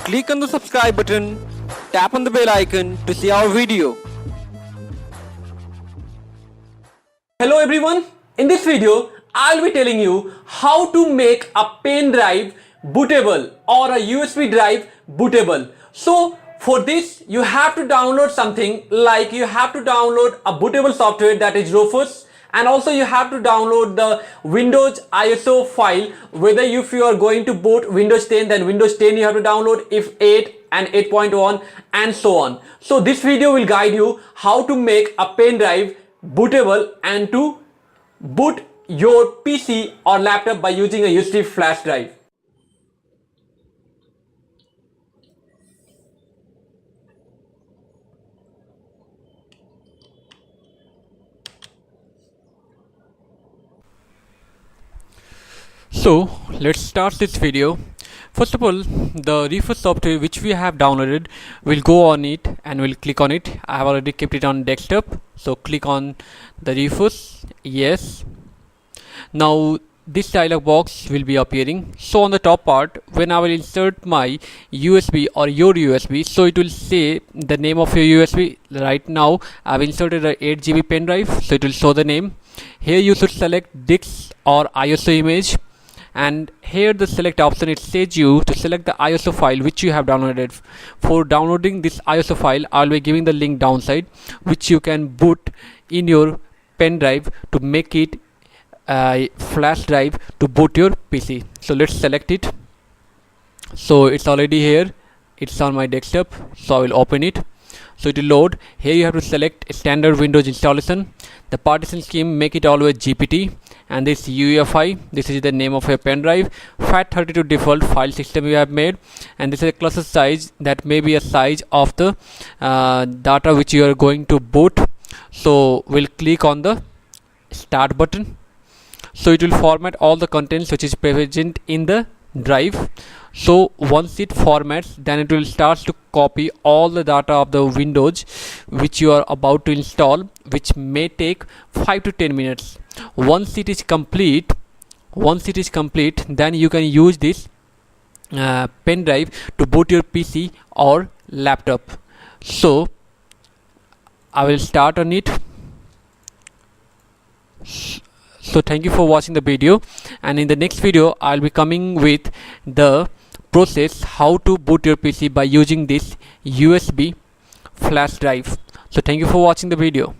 Click on the subscribe button, tap on the bell icon to see our video. Hello everyone, in this video I'll be telling you how to make a pen drive bootable or a USB drive bootable. So for this you have to download something like you have to download a bootable software, that is Rufus, and also you have to download the Windows ISO file. Whether if you are going to boot Windows 10, then Windows 10 you have to download, if 8 and 8.1 and so on. So this video will guide you how to make a pen drive bootable and to boot your PC or laptop by using a USB flash drive. So let's start this video. First of all, the Rufus software which we have downloaded, we'll go on it and we'll click on it. I have already kept it on desktop, so click on the Rufus. Yes. Now this dialog box will be appearing. So on the top part, when I will insert my USB or your USB, so it will say the name of your USB. Right now I've inserted a 8 GB pen drive, so it will show the name. Here you should select DIX or ISO image, and here the select option, it says you to select the ISO file which you have downloaded. For downloading this ISO file, I'll be giving the link downside which you can boot in your pen drive to make it a flash drive to boot your PC. So let's select it. So it's already here, it's on my desktop, so I will open it. So it will load. Here you have to select standard Windows installation. The partition scheme, make it always GPT, and this UEFI, this is the name of your pen drive. FAT32 default file system you have made, and this is a cluster size, that may be a size of the data which you are going to boot. So we'll click on the start button. So it will format all the contents which is present in the drive. So once it formats, then it will start to copy all the data of the Windows which you are about to install, which may take 5 to 10 minutes. Once it is complete, then you can use this pen drive to boot your PC or laptop. So I will start on it. So thank you for watching the video, and in the next video I'll be coming with the process how to boot your PC by using this USB flash drive. So thank you for watching the video.